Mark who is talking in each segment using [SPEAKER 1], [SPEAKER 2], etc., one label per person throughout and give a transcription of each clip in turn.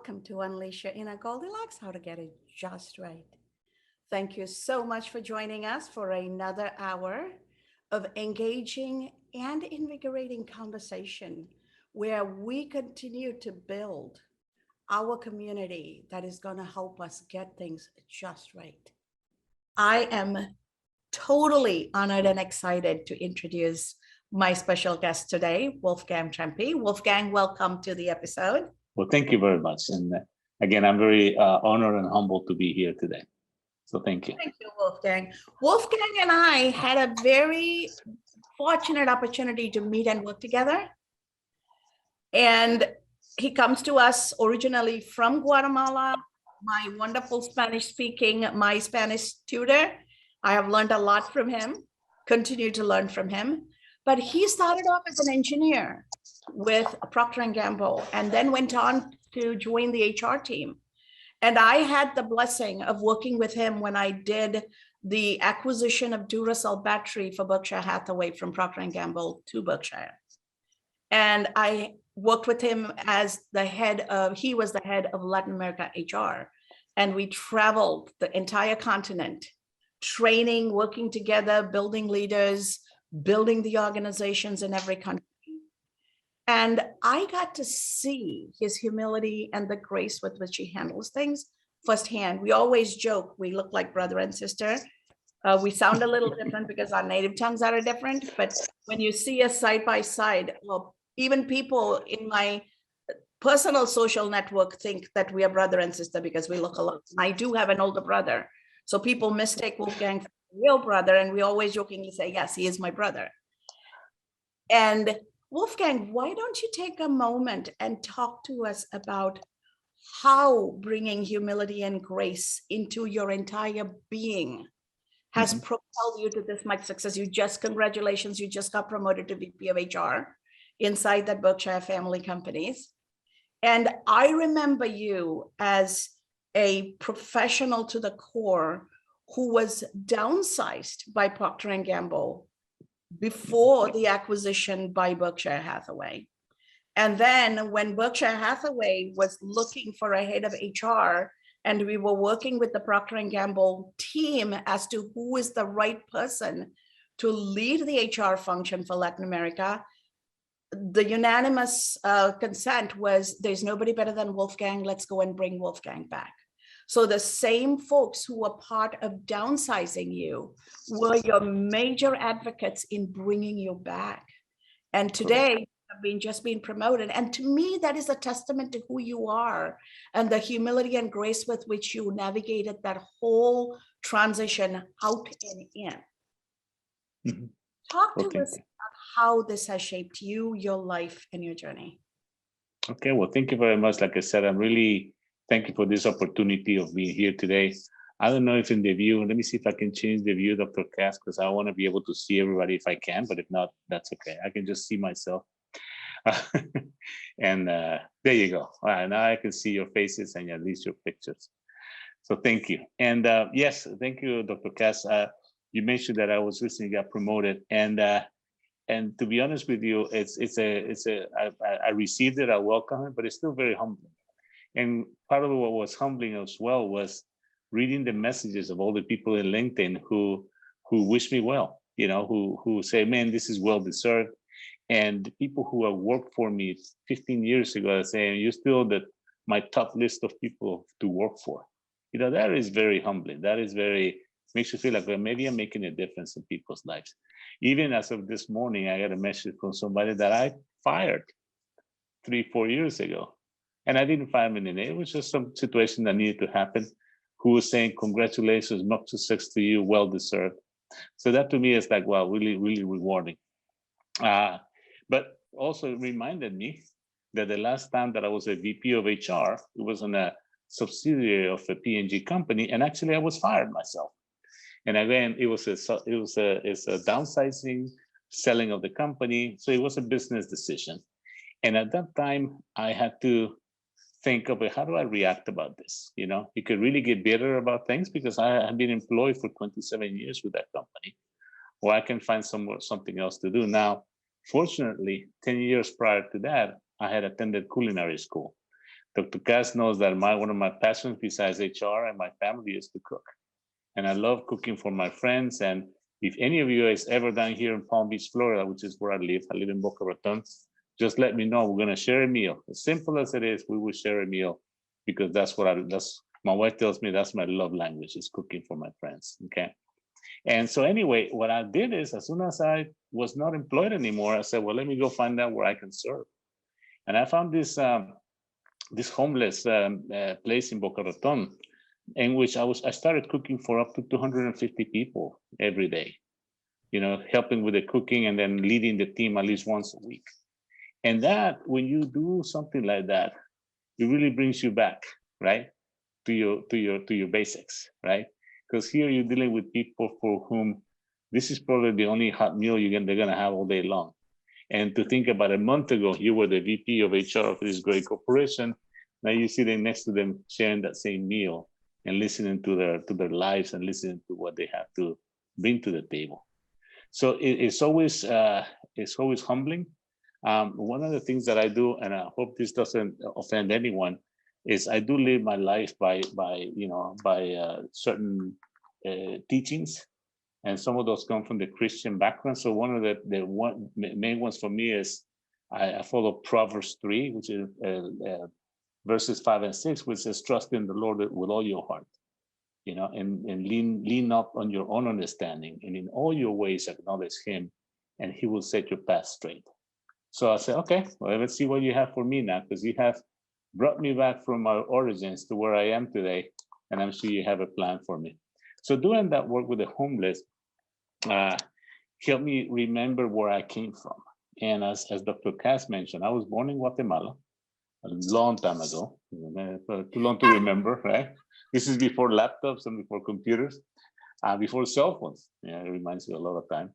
[SPEAKER 1] Welcome to Unleash Your Inner Goldilocks, how to get it just right. Thank you so much for joining us for another hour of engaging and invigorating conversation where we continue to build our community that is going to help us get things just right. I am totally honored and excited to introduce my special guest today, Wolfgang Trempe. Wolfgang, welcome to the episode.
[SPEAKER 2] Well, thank you very much. And again, I'm very honored and humbled to be here today. So thank you.
[SPEAKER 1] Thank you, Wolfgang. Wolfgang and I had a very fortunate opportunity to meet and work together. And he comes to us originally from Guatemala, my wonderful Spanish speaking, my Spanish tutor. I have learned a lot from him, continue to learn from him. But he started off as an engineer with Procter & Gamble and then went on to join the HR team. And I had the blessing of working with him when I did the acquisition of Duracell battery for Berkshire Hathaway from Procter & Gamble to Berkshire. And I worked with him as he was the head of Latin America HR. And we traveled the entire continent, training, working together, building leaders, building the organizations in every country. And I got to see his humility and the grace with which he handles things firsthand. We always joke, we look like brother and sister. We sound a little different because our native tongues are different, but when you see us side by side, well, even people in my personal social network think that we are brother and sister because we look alike. I do have an older brother. So people mistake Wolfgang for a real brother, and we always jokingly say, yes, he is my brother. And Wolfgang, why don't you take a moment and talk to us about how bringing humility and grace into your entire being has propelled you to this much success? Congratulations, you just got promoted to VP of HR inside that Berkshire family companies. And I remember you as a professional to the core who was downsized by Procter & Gamble before the acquisition by Berkshire Hathaway. And then when Berkshire Hathaway was looking for a head of HR, and we were working with the Procter & Gamble team as to who is the right person to lead the HR function for Latin America, the unanimous consent was there's nobody better than Wolfgang. Let's go and bring Wolfgang back. So the same folks who were part of downsizing you were your major advocates in bringing you back. And today you have just been promoted. And to me, that is a testament to who you are and the humility and grace with which you navigated that whole transition out and in. Talk to us about how this has shaped you, your life, and your journey.
[SPEAKER 2] Okay, well, thank you very much. Like I said, I'm really thank you for this opportunity of being here today. I don't know if in the view, let me see if I can change the view, Dr. Cass, because I want to be able to see everybody if I can, but if not, that's okay. I can just see myself. And there you go. All right, now I can see your faces and at least your pictures. So thank you. And yes, thank you, Dr. Cass. You mentioned that I was recently got promoted, and to be honest with you, I received it, I welcome it, but it's still very humbling. And part of what was humbling as well was reading the messages of all the people in LinkedIn who wish me well, who say, man, this is well deserved. And people who have worked for me 15 years ago are saying, you're still my top list of people to work for. That is very humbling. That is makes you feel like, well, maybe I'm making a difference in people's lives. Even as of this morning, I got a message from somebody that I fired 3-4 years ago. And I didn't fire him in the name. It was just some situation that needed to happen. Who was saying, congratulations, much success to you, well deserved. So that to me is like, wow, really, really rewarding. But also it reminded me that the last time that I was a VP of HR, it was in a subsidiary of a P&G company, and actually I was fired myself. And again, it's a downsizing, selling of the company. So it was a business decision. And at that time, I had to think of how do I react about this? You could really get bitter about things because I have been employed for 27 years with that company, or I can find something else to do. Now, fortunately, 10 years prior to that, I had attended culinary school. Dr. Cass knows that one of my passions besides HR and my family is to cook. And I love cooking for my friends. And if any of you is ever down here in Palm Beach, Florida, which is where I live in Boca Raton, just let me know. We're going to share a meal. As simple as it is, we will share a meal, because that's my wife tells me that's my love language, is cooking for my friends. Okay. And so anyway, what I did is, as soon as I was not employed anymore, I said, well, let me go find out where I can serve. And I found this homeless place in Boca Raton, in which I started cooking for up to 250 people every day, helping with the cooking and then leading the team at least once a week. And that, when you do something like that, it really brings you back, right, to your basics, right? Because here you're dealing with people for whom this is probably the only hot meal they're gonna have all day long. And to think about a month ago, you were the VP of HR of this great corporation. Now you're sitting next to them, sharing that same meal and listening to their lives and listening to what they have to bring to the table. So it's always humbling. One of the things that I do, and I hope this doesn't offend anyone, is I do live my life by certain teachings, and some of those come from the Christian background. So one of the main ones for me is I follow Proverbs 3, which is verses 5 and 6, which says, "Trust in the Lord with all your heart, and lean not on your own understanding, and in all your ways acknowledge Him, and He will set your path straight." So I said, okay, well, let's see what you have for me now, because you have brought me back from my origins to where I am today, and I'm sure you have a plan for me. So doing that work with the homeless helped me remember where I came from. And as Dr. Cass mentioned, I was born in Guatemala a long time ago, too long to remember, right? This is before laptops and before computers, before cell phones. Yeah, it reminds me a lot of time.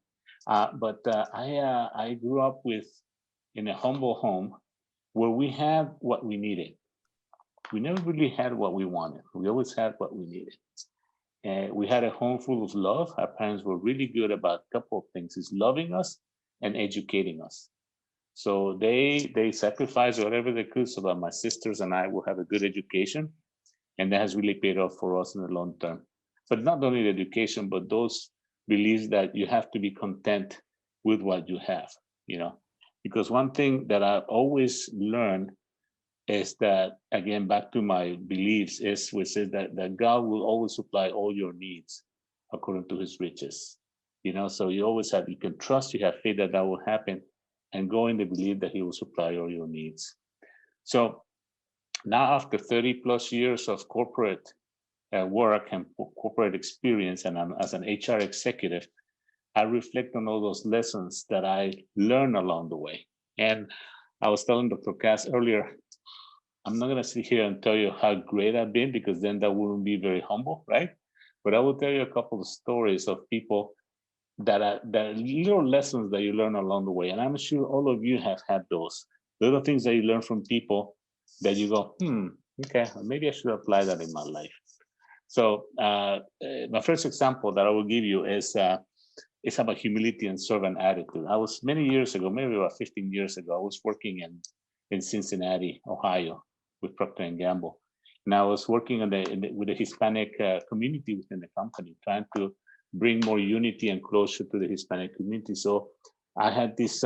[SPEAKER 2] But I grew up in a humble home where we had what we needed. We never really had what we wanted. We always had what we needed. And we had a home full of love. Our parents were really good about a couple of things: is loving us and educating us. So they sacrificed whatever they could so that my sisters and I will have a good education. And that has really paid off for us in the long term. But not only the education, but those beliefs that you have to be content with what you have, Because one thing that I've always learned is that, again, back to my beliefs, which is that God will always supply all your needs according to His riches. So you can trust, you have faith that will happen, and go in the belief that He will supply all your needs. So now, after 30 plus years of corporate work and corporate experience, and I'm as an HR executive, I reflect on all those lessons that I learned along the way. And I was telling Dr. Cass earlier, I'm not going to sit here and tell you how great I've been, because then that wouldn't be very humble, right? But I will tell you a couple of stories of people that are little lessons that you learn along the way. And I'm sure all of you have had those little things that you learn from people that you go, okay, maybe I should apply that in my life. So my first example that I will give you is about humility and servant attitude. I was many years ago, maybe about 15 years ago, I was working in Cincinnati, Ohio, with Procter & Gamble. And I was working with the Hispanic community within the company, trying to bring more unity and closure to the Hispanic community. So I had this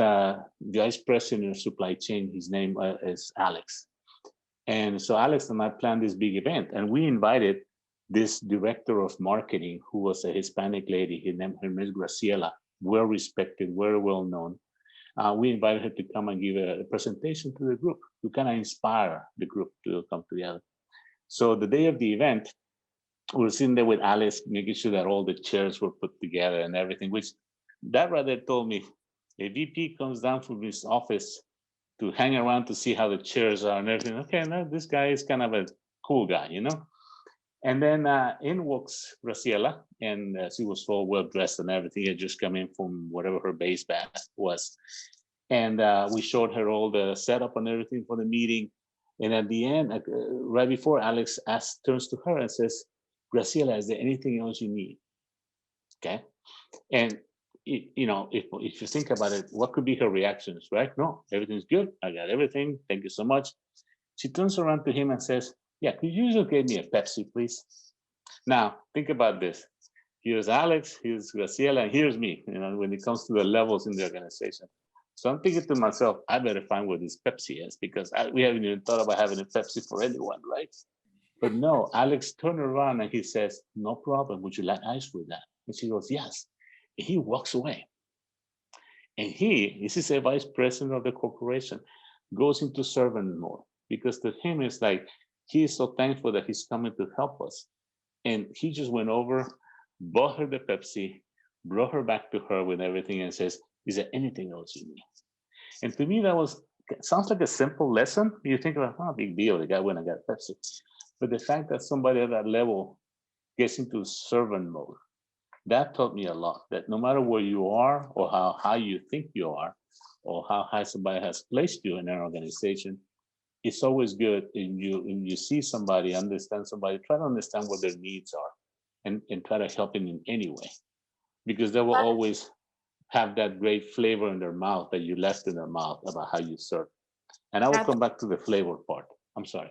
[SPEAKER 2] vice president of supply chain. His name is Alex. And so Alex and I planned this big event, and we invited this director of marketing, who was a Hispanic lady. Her name is Graciela, well respected, very well known. We invited her to come and give a presentation to the group to kind of inspire the group to come together. So the day of the event, we were sitting there with Alex, making sure that all the chairs were put together and everything, which that rather told me, a VP comes down from his office to hang around to see how the chairs are and everything. Okay, now this guy is kind of a cool guy, And then in walks Graciela, and she was all well dressed and everything. Had just come in from whatever her base bath was. And we showed her all the setup and everything for the meeting. And at the end, right before, Alex turns to her and says, "Graciela, is there anything else you need?" Okay. And if you think about it, what could be her reactions, right? No, everything's good. I got everything. Thank you so much. She turns around to him and says, yeah, could you just give me a Pepsi, please? Now, think about this. Here's Alex, here's Graciela, and here's me, when it comes to the levels in the organization. So I'm thinking to myself, I better find what this Pepsi is, because we haven't even thought about having a Pepsi for anyone, right? But no, Alex turned around and he says, no problem, would you like ice with that? And she goes, yes. And he walks away. And this is a vice president of the corporation, goes into servant mode, because to him it's like, he is so thankful that he's coming to help us. And he just went over, bought her the Pepsi, brought her back to her with everything and says, is there anything else you need? And to me, sounds like a simple lesson. You think about, oh, big deal, the guy went and got Pepsi. But the fact that somebody at that level gets into servant mode, that taught me a lot, that no matter where you are or how high you think you are, or how high somebody has placed you in an organization, it's always good if you see somebody, understand somebody, try to understand what their needs are and try to help them in any way, because they will always have that great flavor in their mouth that you left in their mouth about how you serve. And I will come back to the flavor part. I'm sorry.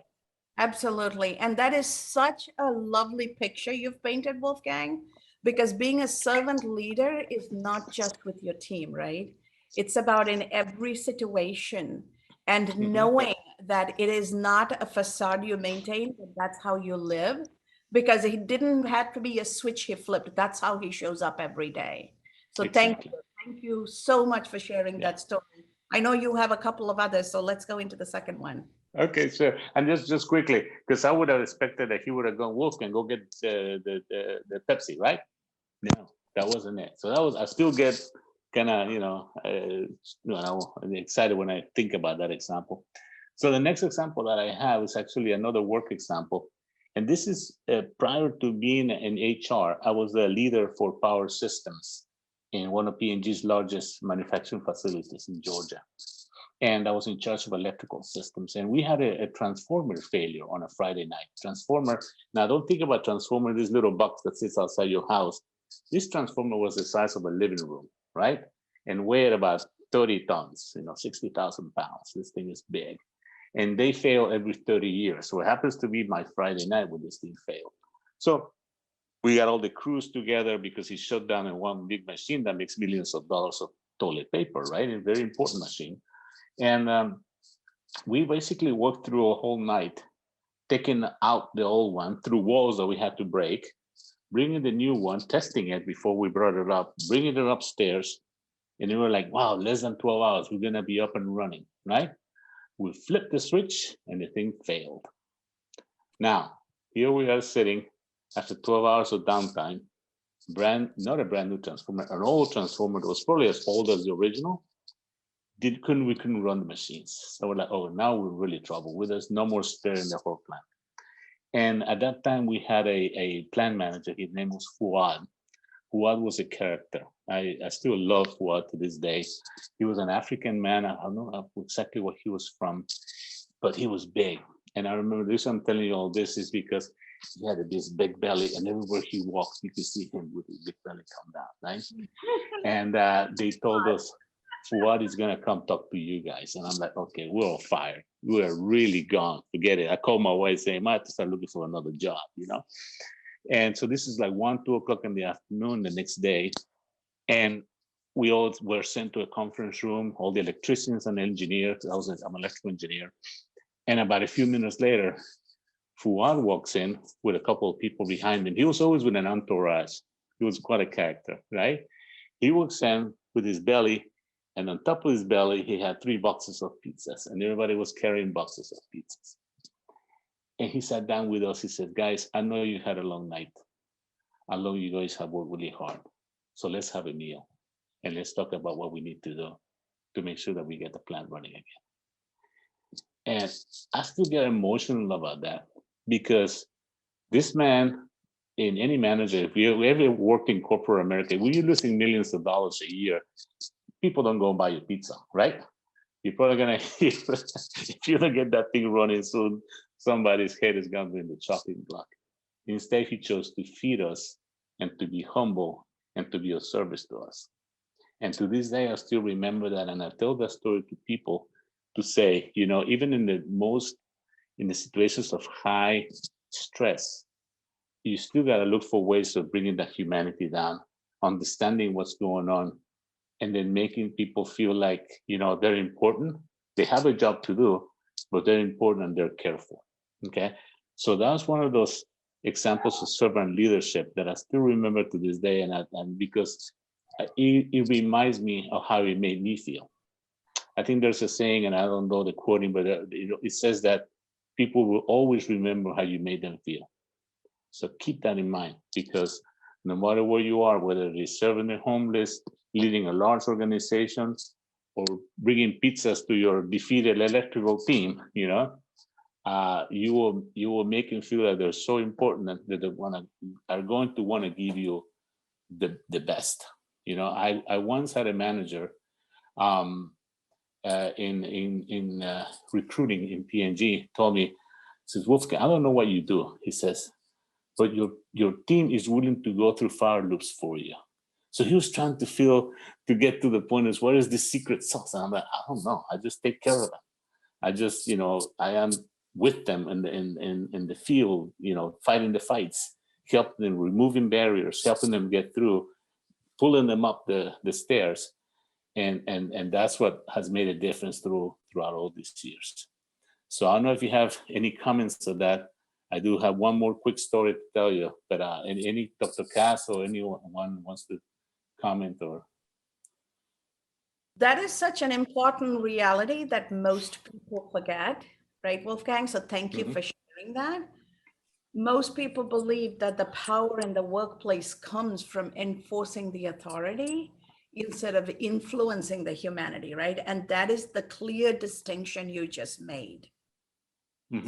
[SPEAKER 1] Absolutely. And that is such a lovely picture you've painted, Wolfgang, because being a servant leader is not just with your team, right? It's about in every situation and knowing that it is not a facade you maintain, but that's how you live, because it didn't have to be a switch he flipped. That's how he shows up every day. So
[SPEAKER 2] Exactly.
[SPEAKER 1] thank you so much for sharing that story. I know you have a couple of others, so let's go into the second one.
[SPEAKER 2] Okay, sure. And just quickly, because I would have expected that he would have gone, Wolf, and go get the Pepsi, right? No, that wasn't it. So I still get kind of, excited when I think about that example. So the next example that I have is actually another work example. And this is prior to being in HR, I was the leader for power systems in one of P&G's largest manufacturing facilities in Georgia. And I was in charge of electrical systems. And we had a transformer failure on a Friday night. Transformer, now don't think about transformer, this little box that sits outside your house. This transformer was the size of a living room, right? And weighed about 30 tons, 60,000 pounds. This thing is big. And they fail every 30 years. So it happens to be my Friday night when this thing failed. So we got all the crews together because he shut down in one big machine that makes millions of dollars of toilet paper, right? A very important machine. And we basically worked through a whole night, taking out the old one through walls that we had to break, bringing the new one, testing it before we brought it up, bringing it upstairs. And we were like, wow, less than 12 hours, we're going to be up and running, right? We flipped the switch and the thing failed. Now, here we are sitting after 12 hours of downtime, not a brand new transformer, an old transformer that was probably as old as the original. We couldn't run the machines. So we're like, oh, now we're really trouble. There's no more spare in the whole plant. And at that time, we had a plant manager. His name was Fuad. Fuad was a character. I still love Fuad to this day. He was an African man. I don't know exactly where he was from, but he was big. And I remember this, I'm telling you all this is because he had this big belly, and everywhere he walked, you could see him with his big belly come down, right? And they told us, Fuad is going to come talk to you guys. And I'm like, okay, we're all fired. We're really gone. Forget it. I called my wife saying, I have to start looking for another job, And so this is like 1, 2 o'clock in the afternoon the next day. And we all were sent to a conference room, all the electricians and engineers. I'm an electrical engineer. And about a few minutes later, Fuad walks in with a couple of people behind him. He was always with an entourage. He was quite a character, right? He walks in with his belly, and on top of his belly, he had 3 boxes of pizzas, and everybody was carrying boxes of pizzas. And he sat down with us. He said, guys, I know you had a long night. I know you guys have worked really hard. So let's have a meal, and let's talk about what we need to do to make sure that we get the plant running again. And I still get emotional about that, because this man, in any manager, if you ever worked in corporate America, when you're losing millions of dollars a year, people don't go buy your pizza, right? You're probably gonna, if you don't get that thing running soon, somebody's head is gonna be in the chopping block. Instead, he chose to feed us and to be humble and to be of service to us. And to this day, I still remember that, and I tell that story to people to say, even in the most in the situations of high stress, you still got to look for ways of bringing that humanity down, understanding what's going on, and then making people feel like, they're important. They have a job to do, but they're important and they're careful. Okay. So that was one of those examples of servant leadership that I still remember to this day. And because it reminds me of how it made me feel. I think there's a saying, and I don't know the quoting, but it says that people will always remember how you made them feel. So keep that in mind, because no matter where you are, whether it is serving the homeless, leading a large organization, or bringing pizzas to your defeated electrical team, you will make them feel that they're so important that they are going to want to give you the best. I once had a manager in recruiting in P&G told me, says, Wolfgang, I don't know what you do. He says, but your team is willing to go through fire loops for you. So he was trying to get to the point is, what is the secret sauce? And I'm like, I don't know. I just take care of them. I just, I am with them in the field, fighting the fights, helping them, removing barriers, helping them get through, pulling them up the stairs. And that's what has made a difference throughout all these years. So I don't know if you have any comments to that. I do have one more quick story to tell you, but any Dr. Cass or anyone wants to comment or.
[SPEAKER 1] That is such an important reality that most people forget, right, Wolfgang? So thank you for sharing that. Most people believe that the power in the workplace comes from enforcing the authority instead of influencing the humanity, right? And that is the clear distinction you just made.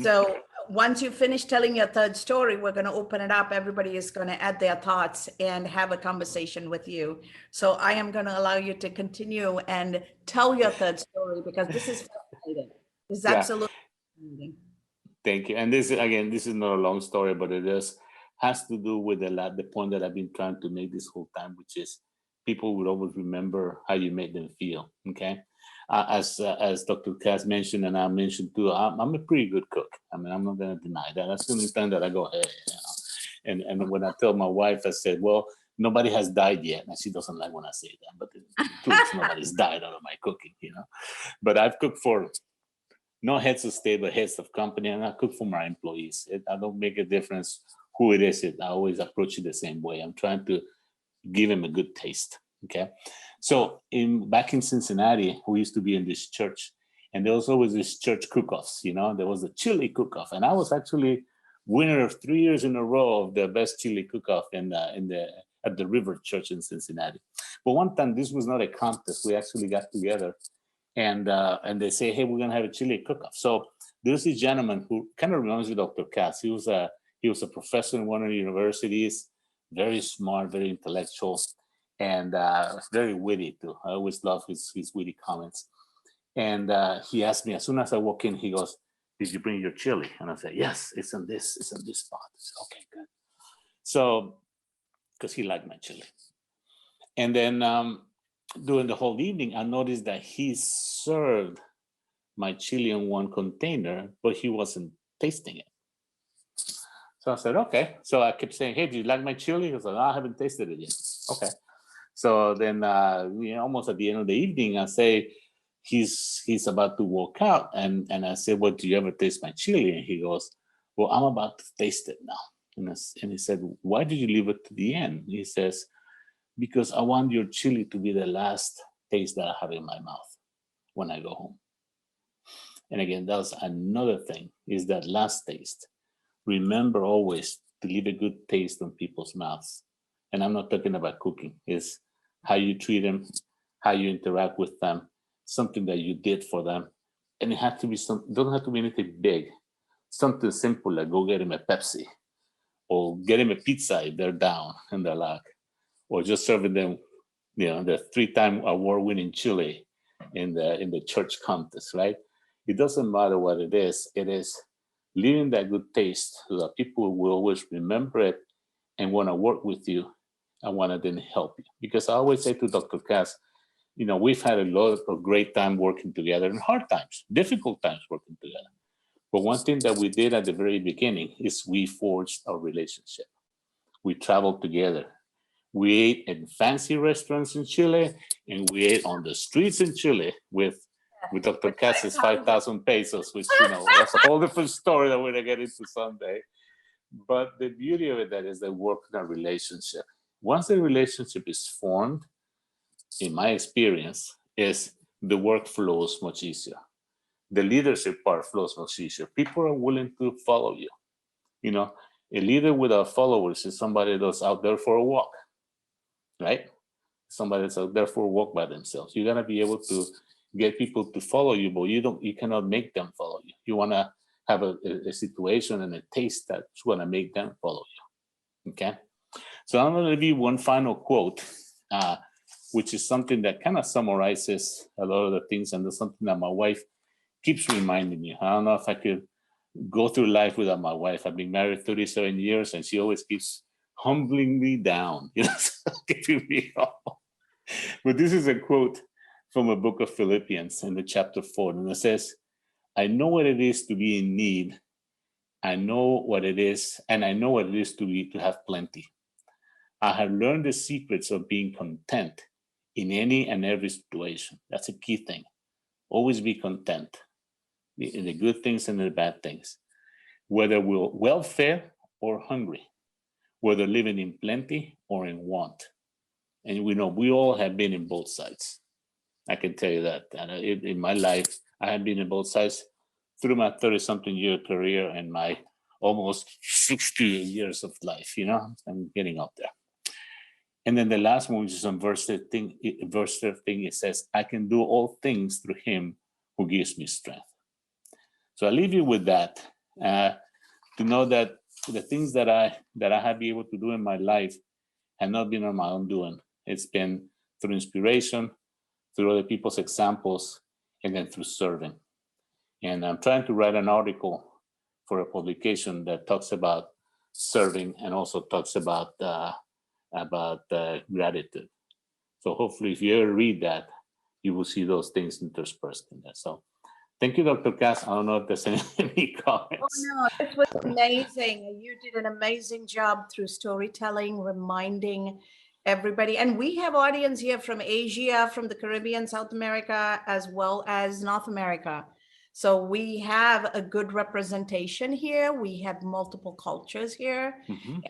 [SPEAKER 1] So once you finish telling your third story, we're going to open it up. Everybody is going to add their thoughts and have a conversation with you. So I am going to allow you to continue and tell your third story, because this is fascinating. This is absolutely fascinating.
[SPEAKER 2] Thank you. And this is not a long story, but it has to do with the point that I've been trying to make this whole time, which is people will always remember how you made them feel. Okay. As Dr. Cass mentioned, and I mentioned too, I'm a pretty good cook. I mean, I'm not going to deny that. That's the only time that I go, hey, And when I tell my wife, I said, well, nobody has died yet. And she doesn't like when I say that, but the truth is nobody's died out of my cooking, But I've cooked for no heads of state, but heads of company, and I cook for my employees. I don't make a difference who it is. I always approach it the same way. I'm trying to give them a good taste. Okay. So back in Cincinnati, we used to be in this church, and there was always this church cook-offs. There was a chili cook-off, and I was actually winner of 3 years in a row of the best chili cook-off at the River Church in Cincinnati. But one time, this was not a contest. We actually got together, and they say, hey, we're gonna have a chili cook-off. So there's this gentleman who kind of reminds me of Dr. Cass. He was a professor in one of the universities, very smart, very intellectual, and very witty too. I always love his witty comments. And he asked me, as soon as I walk in, he goes, did you bring your chili? And I said, yes, it's in this spot. I said, okay, good. So, because he liked my chili. And then during the whole evening, I noticed that he served my chili in one container, but he wasn't tasting it. So I said, okay. So I kept saying, hey, do you like my chili? He was like, I haven't tasted it yet. Okay. So then, almost at the end of the evening, I say, he's about to walk out. And I said, well, do you ever taste my chili? And he goes, well, I'm about to taste it now. And he said, why did you leave it to the end? He says, because I want your chili to be the last taste that I have in my mouth when I go home. And again, that's another thing, is that last taste. Remember always to leave a good taste on people's mouths. And I'm not talking about cooking. It's how you treat them, how you interact with them, something that you did for them. And it has to be don't have to be anything big. Something simple like go get him a Pepsi, or get him a pizza if they're down and they're like, or just serving them, the 3-time award-winning chili in the church contest, right? It doesn't matter what it is leaving that good taste so that people will always remember it and want to work with you and want to then help you. Because I always say to Dr. Cass, we've had a lot of great time working together and hard times, difficult times working together. But one thing that we did at the very beginning is we forged our relationship. We traveled together. We ate in fancy restaurants in Chile, and we ate on the streets in Chile with Dr. Cass's 5,000 pesos, which, that's a whole different story that we're gonna get into someday. But the beauty of it that is the work in a relationship. Once the relationship is formed, in my experience, is the work flows much easier. The leadership part flows much easier. People are willing to follow you. A leader without followers is somebody that's out there for a walk, right? Somebody that's out there for a walk by themselves. You're gonna be able to get people to follow you, but you cannot make them follow you. You wanna have a situation and a taste that's gonna make them follow you, okay? So I'm gonna give you one final quote, which is something that kind of summarizes a lot of the things, and there's something that my wife keeps reminding me. I don't know if I could go through life without my wife. I've been married 37 years, and she always keeps humbling me down, keeping me humble. But this is a quote from a book of Philippians in the chapter 4, and it says, I know what it is to be in need. I know what it is, and I know what it is to have plenty. I have learned the secrets of being content in any and every situation. That's a key thing. Always be content in the good things and the bad things, whether we're well-fed or hungry, whether living in plenty or in want. And we know we all have been in both sides. I can tell you that. And in my life, I have been in both sides through my 30-something year career and my almost 60 years of life, I'm getting up there. And then the last one, which is on verse 13, it says, I can do all things through him who gives me strength. So I leave you with that, to know that the things that I have been able to do in my life have not been on my own doing. It's been through inspiration, through other people's examples, and then through serving. And I'm trying to write an article for a publication that talks about serving and also talks about gratitude. So hopefully, if you ever read that, you will see those things interspersed in there. So thank you, Dr. Cass. I don't know if there's any comments.
[SPEAKER 1] Oh, no, this was amazing. You did an amazing job through storytelling, reminding everybody. And we have audience here from Asia, from the Caribbean, South America, as well as North America. So we have a good representation here. We have multiple cultures here.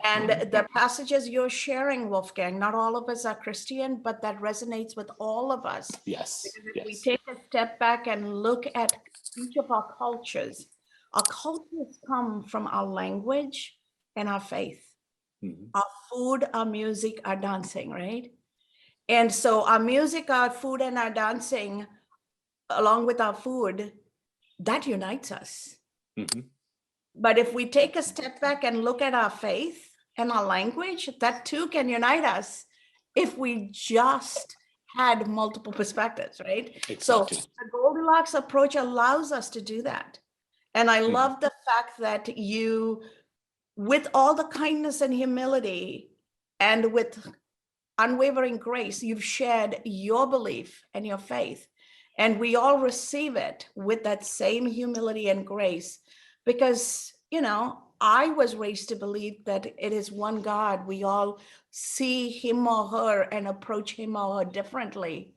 [SPEAKER 1] And the passages you're sharing, Wolfgang, not all of us are Christian, but that resonates with all of us.
[SPEAKER 2] Yes.
[SPEAKER 1] Because if we take a step back and look at each of our cultures come from our language and our faith. Our food, our music, our dancing, right? And so our music, our food, and our dancing, along with our food, that unites us. But if we take a step back and look at our faith and our language, that too can unite us if we just had multiple perspectives, right?
[SPEAKER 2] Exactly.
[SPEAKER 1] So the Goldilocks approach allows us to do that. And I love the fact that you, with all the kindness and humility and with unwavering grace, you've shared your belief and your faith. And we all receive it with that same humility and grace, because, I was raised to believe that it is one God. We all see him or her and approach him or her differently.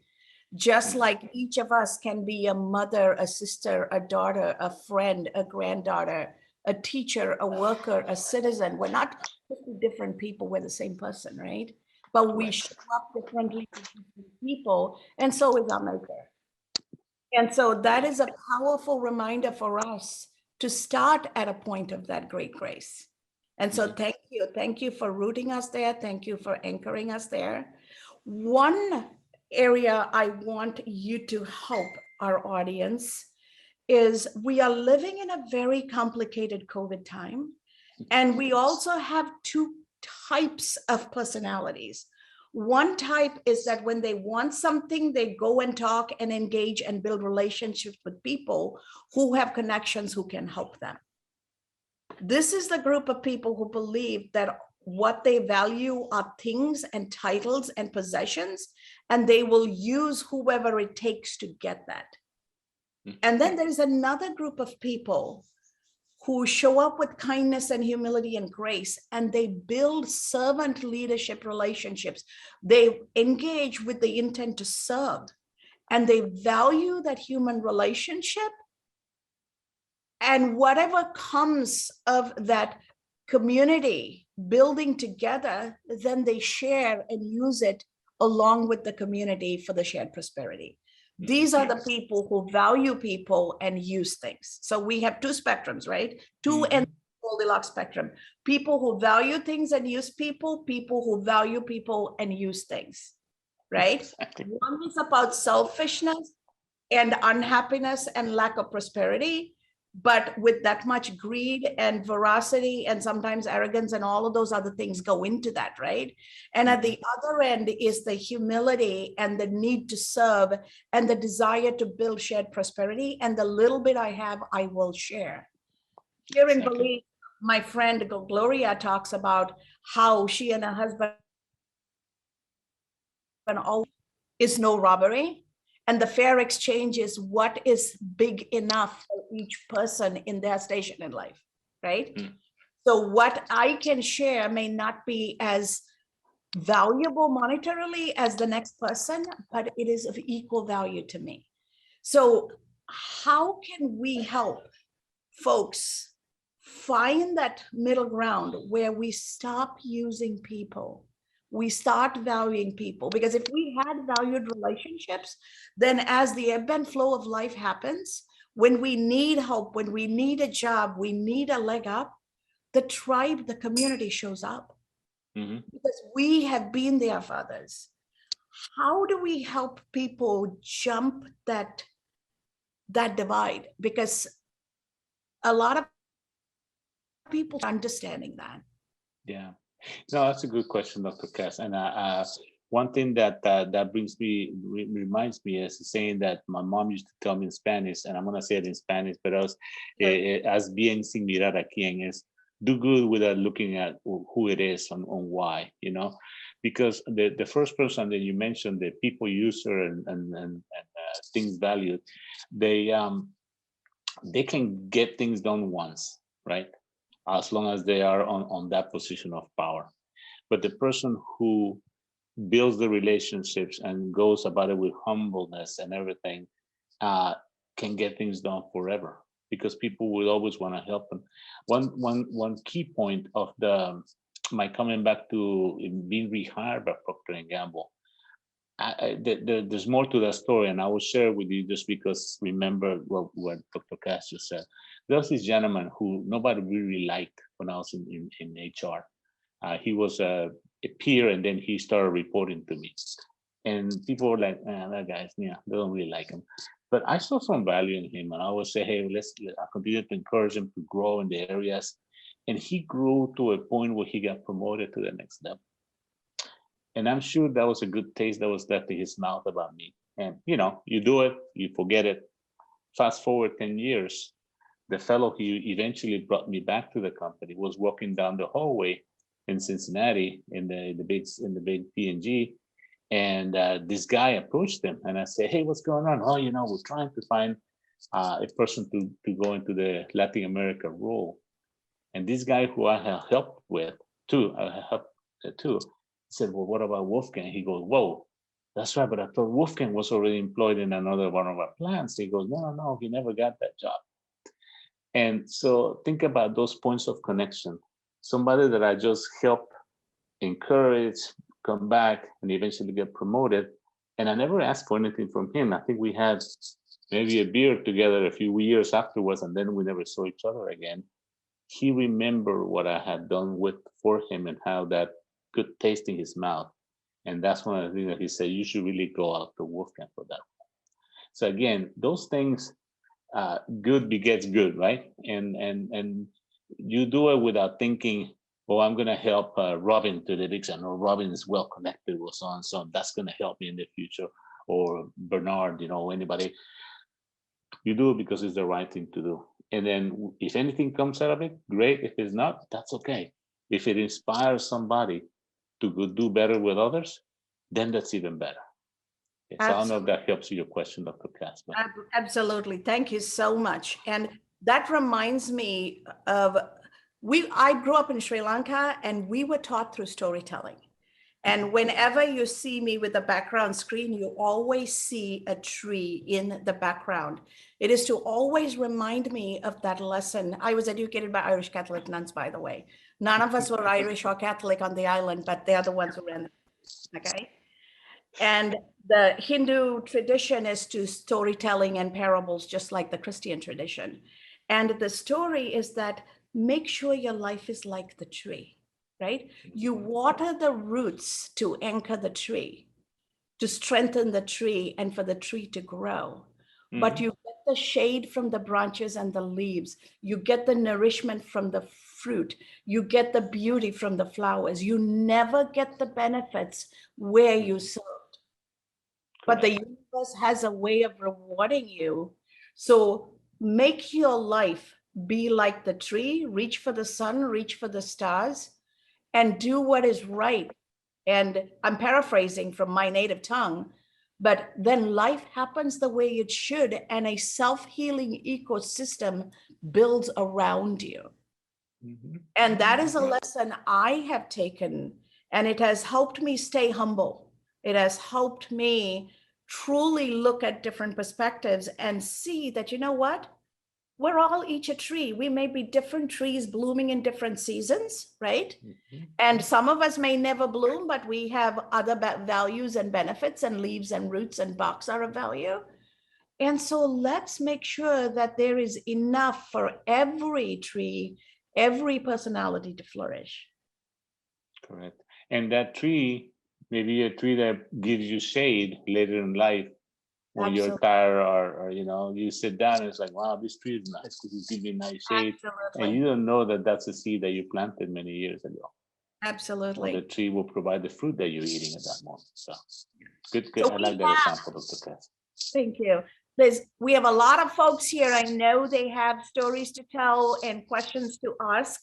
[SPEAKER 1] Just like each of us can be a mother, a sister, a daughter, a friend, a granddaughter, a teacher, a worker, a citizen. We're not different people, we're the same person, right? But we show up differently to different people, and so is our maker. And so that is a powerful reminder for us to start at a point of that great grace. And so thank you for rooting us there. Thank you for anchoring us there. One area I want you to help our audience is we are living in a very complicated COVID time. And we also have two types of personalities. One type is that when they want something, they go and talk and engage and build relationships with people who have connections who can help them. This is the group of people who believe that what they value are things and titles and possessions, and they will use whoever it takes to get that. And then there's another group of people who show up with kindness and humility and grace, and they build servant leadership relationships. They engage with the intent to serve, and they value that human relationship. And whatever comes of that community building together, then they share and use it along with the community for the shared prosperity. These are the people who value people and use things. So we have two spectrums, right? Two ends of the Goldilocks spectrum. People who value things and use people, people who value people and use things, right?
[SPEAKER 2] Exactly.
[SPEAKER 1] One is about selfishness and unhappiness and lack of prosperity, but with that much greed and voracity and sometimes arrogance and all of those other things go into that, right? And at the other end is the humility and the need to serve and the desire to build shared prosperity. And the little bit I have, I will share. Here in Belize, my friend Gloria talks about how she and her husband always is no robbery. And the fair exchange is what is big enough for each person in their station in life, right? So what I can share may not be as valuable monetarily as the next person, but it is of equal value to me. So how can we help folks find that middle ground where we stop using people? We start valuing people, because if we had valued relationships, then as the ebb and flow of life happens, when we need help, when we need a job, we need a leg up, the tribe, the community shows up because we have been there for others. How do we help people jump that divide? Because a lot of people are understanding that.
[SPEAKER 2] Yeah. No, that's a good question, Dr. Cass. And one thing that reminds me is saying that my mom used to tell me in Spanish, and I'm gonna say it in Spanish, pero as bien sin mirar a quién es, do good without looking at who it is on why, you know, because the first person that you mentioned, the people user and things valued, they can get things done once, right? As long as they are on that position of power. But the person who builds the relationships and goes about it with humbleness and everything can get things done forever, because people will always want to help them. One key point of my coming back to being rehired by Procter & Gamble, there's more to that story, and I will share with you just because remember what Dr. Cass just said. There was this gentleman who nobody really liked when I was in HR. He was a peer, and then he started reporting to me. And people were like, that guy's, yeah, they don't really like him. But I saw some value in him, and I would say, hey, I continue to encourage him to grow in the areas. And he grew to a point where he got promoted to the next level. And I'm sure that was a good taste that was left in his mouth about me. And, you know, you do it, you forget it. Fast forward 10 years, the fellow who eventually brought me back to the company was walking down the hallway in Cincinnati in the big P&G. And this guy approached him, and I said, hey, what's going on? Oh, you know, we're trying to find a person to go into the Latin America role. And this guy who I have helped with too, said, well, what about Wolfgang? He goes, whoa, that's right, but I thought Wolfgang was already employed in another one of our plants. He goes, no, he never got that job. And so think about those points of connection. Somebody that I just help, encourage, come back, and eventually get promoted. And I never asked for anything from him. I think we had maybe a beer together a few years afterwards, and then we never saw each other again. He remembered what I had done for him and how that good taste in his mouth. And that's one of the things that he said, you should really go out to Wolfgang for that. So again, those things, good begets good, right? And you do it without thinking, oh, I'm going to help Robin to the next, or Robin is well connected with so and so, that's going to help me in the future, or Bernard, you know, anybody. You do it because it's the right thing to do. And then if anything comes out of it, great. If it's not, that's okay. If it inspires somebody to do better with others, then that's even better. Yes, I don't know if that helps you your question, Dr. Cass.
[SPEAKER 1] Absolutely. Thank you so much. And that reminds me of I grew up in Sri Lanka, and we were taught through storytelling. And whenever you see me with the background screen, you always see a tree in the background. It is to always remind me of that lesson. I was educated by Irish Catholic nuns, by the way. None of us were Irish or Catholic on the island, but they're the ones who ran it. Okay. And the Hindu tradition is to storytelling and parables, just like the Christian tradition. And the story is that make sure your life is like the tree, right? You water the roots to anchor the tree, to strengthen the tree and for the tree to grow. But you get the shade from the branches and the leaves. You get the nourishment from the fruit. You get the beauty from the flowers. You never get the benefits where you sow. But the universe has a way of rewarding you. So make your life be like the tree, reach for the sun, reach for the stars, and do what is right. And I'm paraphrasing from my native tongue, but then life happens the way it should, and a self-healing ecosystem builds around you. And that is a lesson I have taken, and it has helped me stay humble. It has helped me truly look at different perspectives and see that, you know what? We're all each a tree. We may be different trees blooming in different seasons, right? And some of us may never bloom, but we have other values and benefits, and leaves and roots and barks are of value. And so let's make sure that there is enough for every tree, every personality to flourish.
[SPEAKER 2] Correct. And that tree, maybe a tree that gives you shade later in life when
[SPEAKER 1] Absolutely.
[SPEAKER 2] you're tired, or you sit down and it's like, wow, this tree is nice because it's giving nice shade.
[SPEAKER 1] Absolutely.
[SPEAKER 2] And you don't know that that's a seed that you planted many years ago.
[SPEAKER 1] Absolutely.
[SPEAKER 2] Or the tree will provide the fruit that you're eating at that moment. So good.
[SPEAKER 1] So
[SPEAKER 2] I like that example, Dr. Cass.
[SPEAKER 1] Thank you. Liz, we have a lot of folks here. I know they have stories to tell and questions to ask.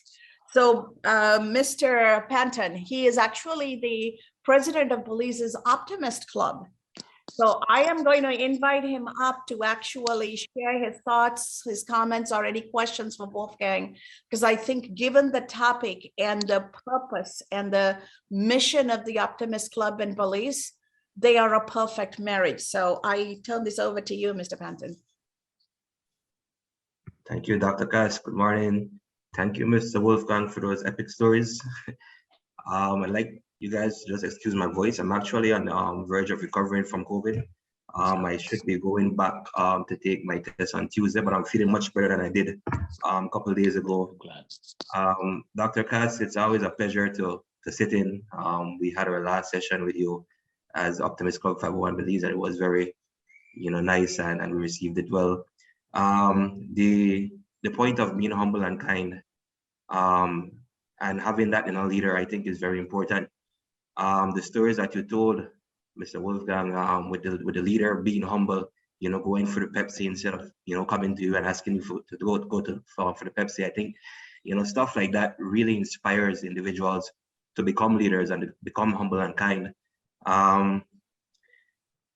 [SPEAKER 1] So Mr. Panton, he is actually the president of Belize's Optimist Club. So I am going to invite him up to actually share his thoughts, his comments, or any questions for Wolfgang, because I think given the topic and the purpose and the mission of the Optimist Club in Belize, they are a perfect marriage. So I turn this over to you, Mr. Panton.
[SPEAKER 3] Thank you, Dr. Cass. Good morning. Thank you, Mr. Wolfgang, for those epic stories. I'd like you guys to just excuse my voice. I'm actually on the verge of recovering from COVID. I should be going back to take my test on Tuesday, but I'm feeling much better than I did a couple of days ago. Dr. Cass, it's always a pleasure to sit in. We had our last session with you as Optimist Club 501 Belize, and it was very, nice, and we received it well. The point of being humble and kind, and having that in a leader, I think, is very important. The stories that you told, Mr. Wolfgang, with the leader being humble, going for the Pepsi instead of coming to you and asking you for the Pepsi. I think stuff like that really inspires individuals to become leaders and to become humble and kind.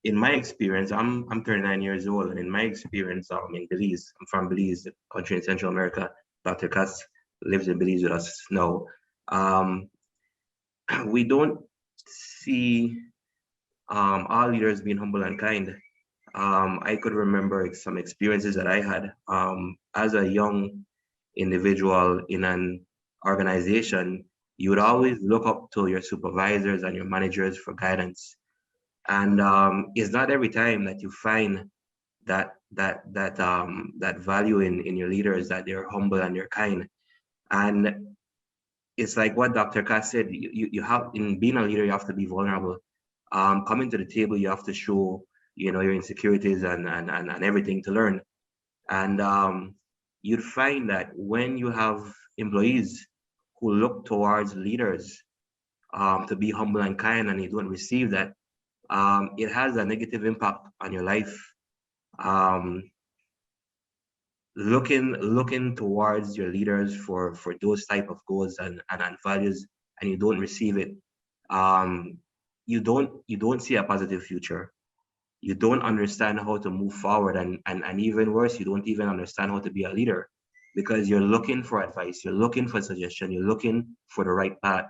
[SPEAKER 3] In my experience, I'm 39 years old, and in my experience, in Belize, I'm from Belize, the country in Central America. Dr. Cass lives in Belize with us now. We don't see our leaders being humble and kind. I could remember some experiences that I had as a young individual in an organization. You would always look up to your supervisors and your managers for guidance. And it's not every time that you find that value in your leaders, that they're humble and they're kind. And it's like what Dr. Cass said, you have, in being a leader, you have to be vulnerable. Coming to the table, you have to show, your insecurities and everything to learn. And you'd find that when you have employees who look towards leaders to be humble and kind, and you don't receive that, it has a negative impact on your life. Looking towards your leaders for those type of goals and values, and you don't receive it, you don't see a positive future. you don't understand how to move forward, and even worse, you don't even understand how to be a leader, because you're looking for advice, you're looking for suggestion, you're looking for the right path,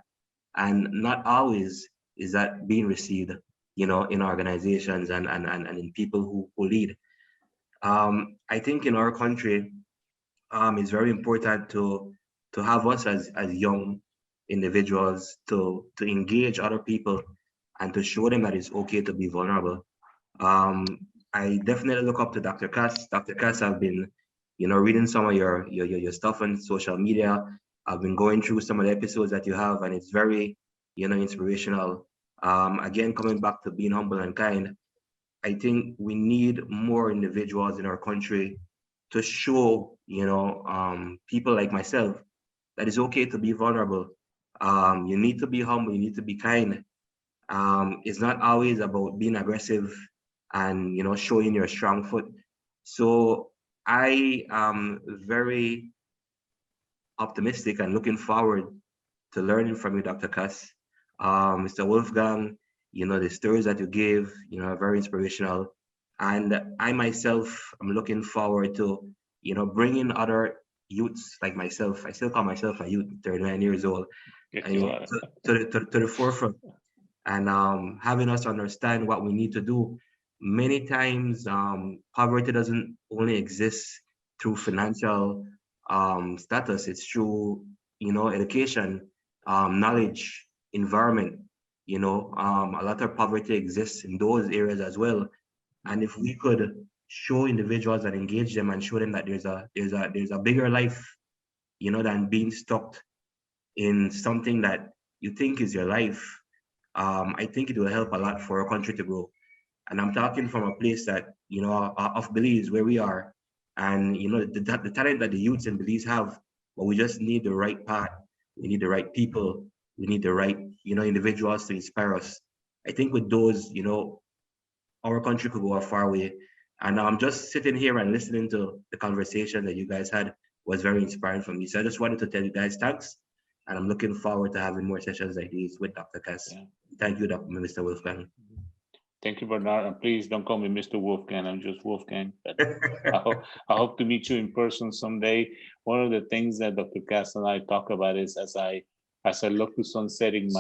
[SPEAKER 3] and not always is that being received, you know, in organizations and in people who lead. I think in our country, it's very important to have us as young individuals to engage other people and to show them that it's okay to be vulnerable. I definitely look up to Dr. Cass. Dr. Cass, I've been, you know, reading some of your stuff on social media. I've been going through some of the episodes that you have, and it's very, you know, inspirational. Again, coming back to being humble and kind, I think we need more individuals in our country to show, you know, people like myself that it's okay to be vulnerable. You need to be humble, you need to be kind. It's not always about being aggressive and, you know, showing your strong foot. So I am very optimistic and looking forward to learning from you, Dr. Cass. Mr. Wolfgang, you know, the stories that you gave, you know, are very inspirational. And I myself am looking forward to, you know, bringing other youths like myself. I still call myself a youth, 39 years old, and, you know, to the forefront, and having us understand what we need to do. Many times, poverty doesn't only exist through financial status, it's through, you know, education, knowledge, environment. You know, a lot of poverty exists in those areas as well. And if we could show individuals and engage them and show them that there's a bigger life, you know, than being stuck in something that you think is your life, I think it will help a lot for our country to grow. And I'm talking from a place that, you know, of Belize, where we are, and, you know, the talent that the youths in Belize have, but we just need the right path. We need the right people. We need the right, you know, individuals to inspire us. I think with those, you know, our country could go a far way. And just sitting here and listening to the conversation that you guys had was very inspiring for me. So I just wanted to tell you guys thanks. And I'm looking forward to having more sessions like these with Dr. Cass. Yeah. Thank you, Mr. Wolfgang.
[SPEAKER 2] Thank you, Bernard. And please don't call me Mr. Wolfgang. I'm just Wolfgang. But I hope to meet you in person someday. One of the things that Dr. Cass and I talk about is as I look to sunsetting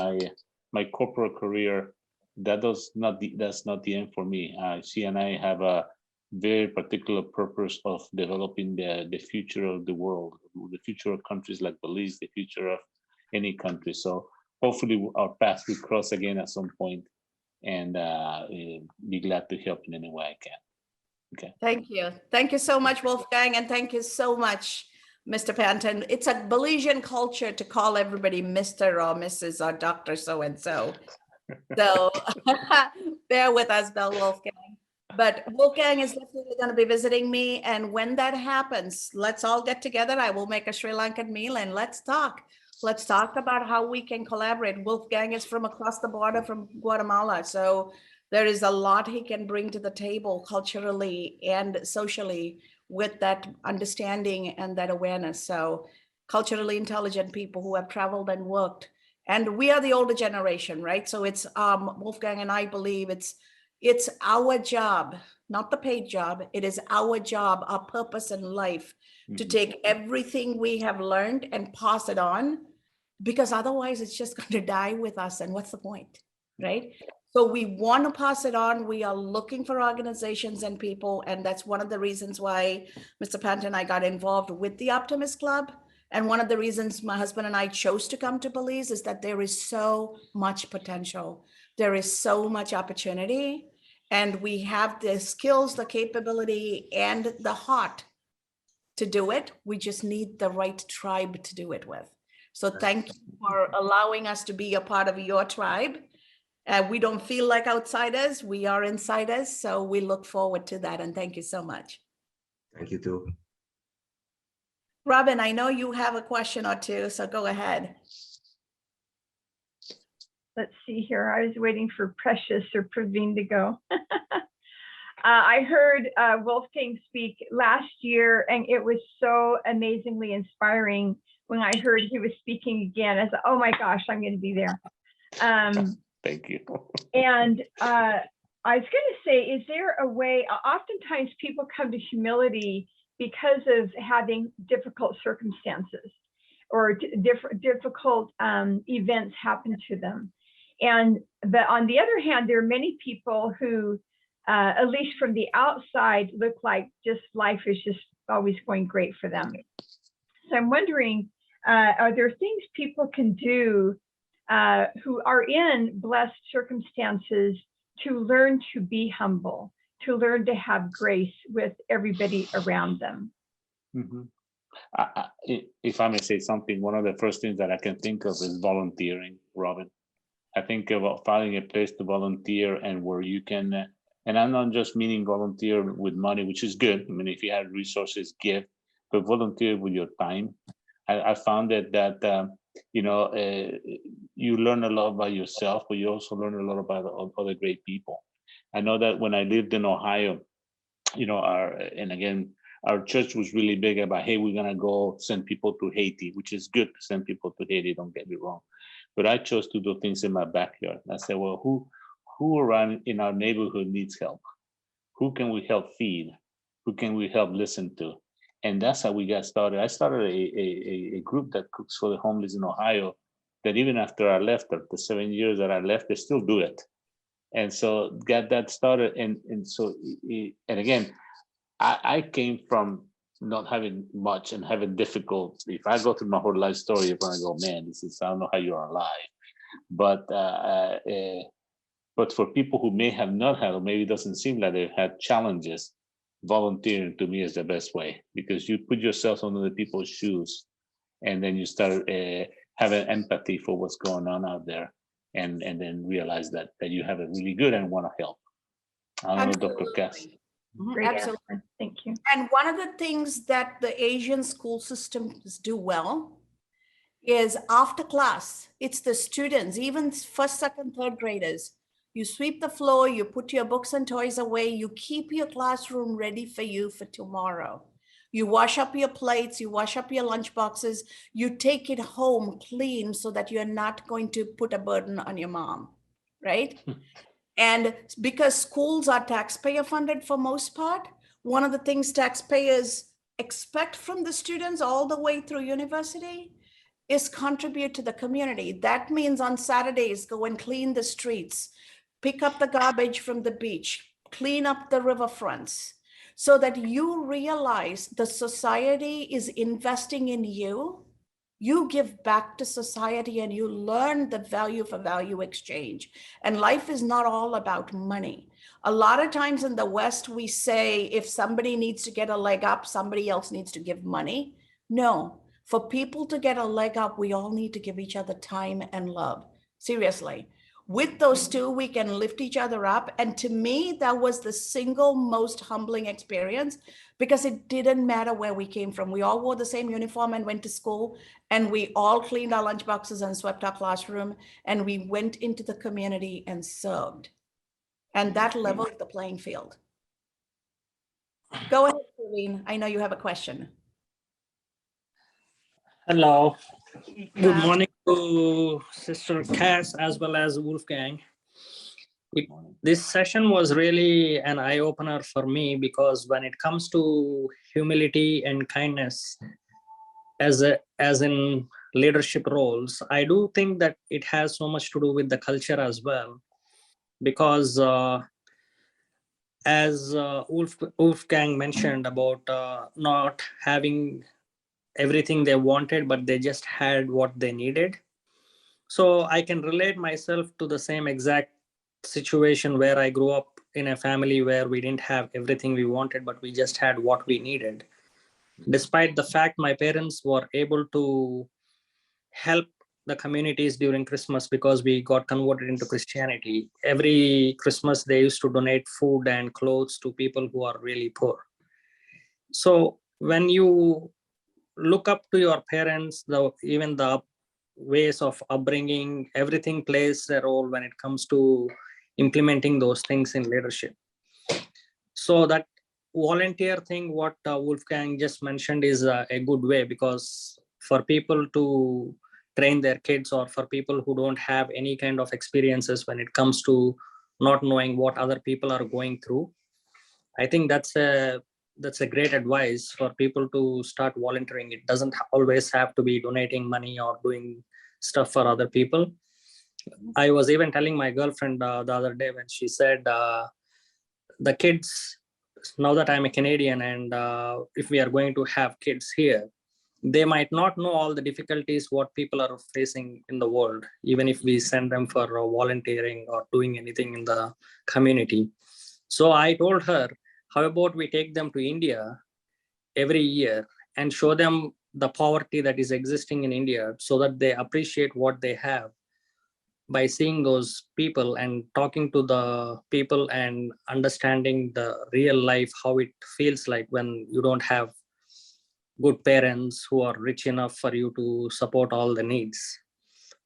[SPEAKER 2] my corporate career, that's not the end for me. She and I have a very particular purpose of developing the future of the world, the future of countries like Belize, the future of any country. So hopefully our paths will cross again at some point, and be glad to help in any way I can. Okay.
[SPEAKER 1] Thank you. Thank you so much, Wolfgang. And thank you so much, Mr. Panton. It's a Belizean culture to call everybody Mr. or Mrs. or Dr. So-and-so. So bear with us, Bell Wolfgang. But Wolfgang is definitely going to be visiting me. And when that happens, let's all get together. I will make a Sri Lankan meal and let's talk. Let's talk about how we can collaborate. Wolfgang is from across the border from Guatemala. So there is a lot he can bring to the table culturally and socially with that understanding and that awareness. So culturally intelligent people who have traveled and worked. And we are the older generation, right? So it's Wolfgang and I believe it's our job, not the paid job. It is our job, our purpose in life, to take everything we have learned and pass it on, because otherwise it's just going to die with us. And what's the point, right? So we want to pass it on. We are looking for organizations and people. And that's one of the reasons why Mr. Panton and I got involved with the Optimist Club. And one of the reasons my husband and I chose to come to Belize is that there is so much potential. There is so much opportunity. And we have the skills, the capability, and the heart to do it. We just need the right tribe to do it with. So thank you for allowing us to be a part of your tribe. We don't feel like outsiders. We are insiders. So we look forward to that. And thank you so much.
[SPEAKER 3] Thank you too.
[SPEAKER 1] Robin, I know you have a question or two, so go ahead.
[SPEAKER 4] Let's see here. I was waiting for Precious or Praveen to go. I heard Wolfgang speak last year, and it was so amazingly inspiring when I heard he was speaking again. I thought, oh my gosh, I'm going to be there.
[SPEAKER 2] Thank you.
[SPEAKER 4] And I was going to say, is there a way, oftentimes people come to humility because of having difficult circumstances or difficult events happen to them. But on the other hand, there are many people who, at least from the outside, look like just life is just always going great for them. So I'm wondering, are there things people can do who are in blessed circumstances to learn to be humble, to learn to have grace with everybody around them?
[SPEAKER 2] Mm-hmm. If I may say something, one of the first things that I can think of is volunteering, Robin. I think about finding a place to volunteer and where you can, and I'm not just meaning volunteer with money, which is good. I mean, if you have resources, give, but volunteer with your time. I found that you learn a lot about yourself, but you also learn a lot about other great people. I know that when I lived in Ohio, our church was really big about, hey, we're gonna go send people to Haiti, which is good to send people to Haiti, don't get me wrong. But I chose to do things in my backyard. I said, well, who around in our neighborhood needs help? Who can we help feed? Who can we help listen to? And that's how we got started. I started a group that cooks for the homeless in Ohio, that even after I left, the 7 years that I left, they still do it. And so got that started. And again, I came from not having much and having difficult. If I go through my whole life story, you're gonna go, man, I don't know how you're alive. But for people who may have not had, or maybe it doesn't seem like they've had challenges, volunteering to me is the best way, because you put yourself under the people's shoes, and then you start having empathy for what's going on out there, and then realize that you have it really good and want to help. I don't know, Dr. Cass.
[SPEAKER 4] Great
[SPEAKER 1] Absolutely.
[SPEAKER 4] answer. Thank you.
[SPEAKER 1] And one of the things that the Asian school systems do well is after class, it's the students, even first, second, third graders. You sweep the floor, you put your books and toys away, you keep your classroom ready for you for tomorrow. You wash up your plates, you wash up your lunch boxes, you take it home clean so that you're not going to put a burden on your mom, right? And because schools are taxpayer funded for most part, one of the things taxpayers expect from the students all the way through university is contribute to the community. That means on Saturdays, go and clean the streets, pick up the garbage from the beach, clean up the riverfronts, so that you realize the society is investing in you. You give back to society and you learn the value for value exchange. And life is not all about money. A lot of times in the West, we say if somebody needs to get a leg up, somebody else needs to give money. No, for people to get a leg up, we all need to give each other time and love. Seriously. With those two, we can lift each other up. And to me, that was the single most humbling experience, because it didn't matter where we came from. We all wore the same uniform and went to school, and we all cleaned our lunch boxes and swept our classroom, and we went into the community and served. And that leveled the playing field. Go ahead, Praveen. I know you have a question.
[SPEAKER 5] Hello. Good morning to Sister Cass as well as Wolfgang. This session was really an eye-opener for me, because when it comes to humility and kindness as in leadership roles, I do think that it has so much to do with the culture as well, because as Wolfgang mentioned about not having everything they wanted, but they just had what they needed. So I can relate myself to the same exact situation where I grew up in a family where we didn't have everything we wanted, but we just had what we needed. Despite the fact my parents were able to help the communities during Christmas, because we got converted into Christianity. Every Christmas, they used to donate food and clothes to people who are really poor. So when you look up to your parents, even the ways of upbringing, everything plays a role when it comes to implementing those things in leadership. So that volunteer thing, what Wolfgang just mentioned, is a good way, because for people to train their kids, or for people who don't have any kind of experiences when it comes to not knowing what other people are going through. I think that's a great advice for people to start volunteering. It doesn't always have to be donating money or doing stuff for other people. I was even telling my girlfriend the other day when she said, the kids, now that I'm a Canadian, and if we are going to have kids here, they might not know all the difficulties what people are facing in the world, even if we send them for volunteering or doing anything in the community. So I told her, how about we take them to India every year and show them the poverty that is existing in India so that they appreciate what they have by seeing those people and talking to the people and understanding the real life, how it feels like when you don't have good parents who are rich enough for you to support all the needs.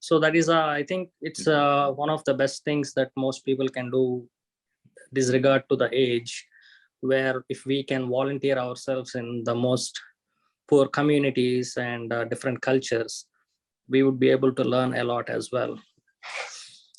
[SPEAKER 5] So that is, I think it's one of the best things that most people can do, disregard to the age, where if we can volunteer ourselves in the most poor communities and different cultures, we would be able to learn a lot as well.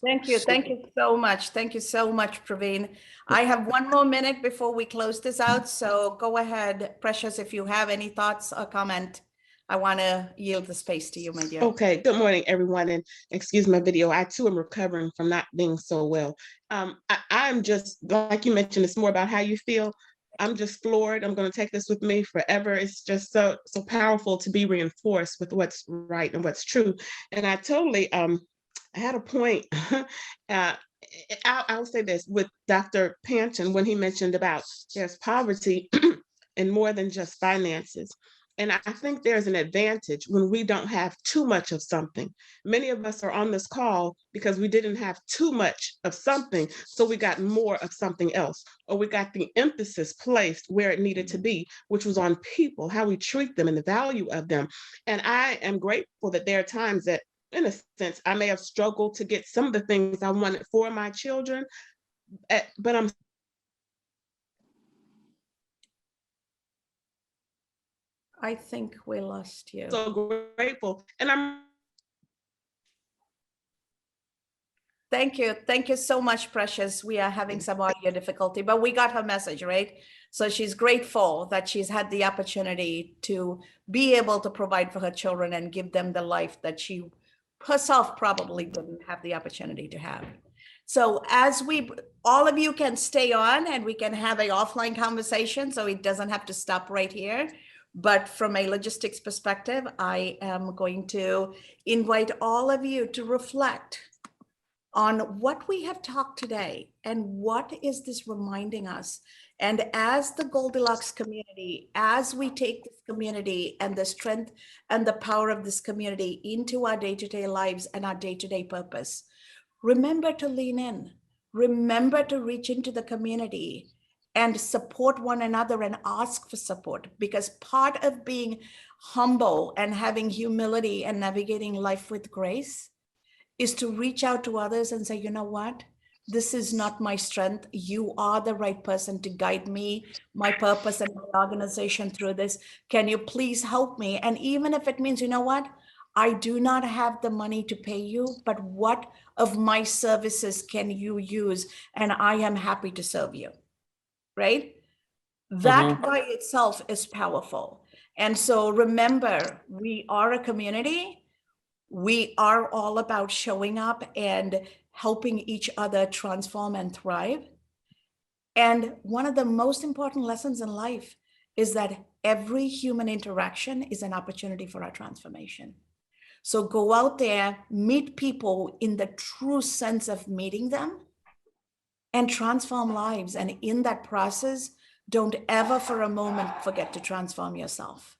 [SPEAKER 1] Thank you. Thank you so much. Thank you so much, Praveen. I have one more minute before we close this out. So go ahead, Precious, if you have any thoughts or comment. I want to yield the space to you, my dear.
[SPEAKER 6] Okay, good morning, everyone. And excuse my video. I too am recovering from not being so well. I'm just, like you mentioned, it's more about how you feel. I'm just floored. I'm going to take this with me forever. It's just so powerful to be reinforced with what's right and what's true. And I totally, I had a point. I'll say this with Dr. Panton when he mentioned about there's poverty and more than just finances. And I think there's an advantage when we don't have too much of something. Many of us are on this call because we didn't have too much of something, so we got more of something else, or we got the emphasis placed where it needed to be, which was on people, how we treat them and the value of them. And I am grateful that there are times that, in a sense, I may have struggled to get some of the things I wanted for my children, but I'm
[SPEAKER 1] I think we lost you.
[SPEAKER 6] so grateful. And I'm
[SPEAKER 1] Thank you. Thank you so much, Precious. We are having some audio difficulty, but we got her message, right? So she's grateful that she's had the opportunity to be able to provide for her children and give them the life that she herself probably didn't have the opportunity to have. So as all of you can stay on and we can have an offline conversation, so it doesn't have to stop right here. But from a logistics perspective, I am going to invite all of you to reflect on what we have talked today and what is this reminding us. And as the Goldilocks community, as we take this community and the strength and the power of this community into our day-to-day lives and our day-to-day purpose, remember to lean in, remember to reach into the community and support one another and ask for support, because part of being humble and having humility and navigating life with grace is to reach out to others and say, you know what, this is not my strength. You are the right person to guide me, my purpose and my organization through this. Can you please help me? And even if it means, you know what, I do not have the money to pay you, but what of my services can you use? And I am happy to serve you. Right? That by itself is powerful. And so remember, we are a community. We are all about showing up and helping each other transform and thrive. And one of the most important lessons in life is that every human interaction is an opportunity for our transformation. So go out there, meet people in the true sense of meeting them, and transform lives. And in that process, don't ever for a moment forget to transform yourself.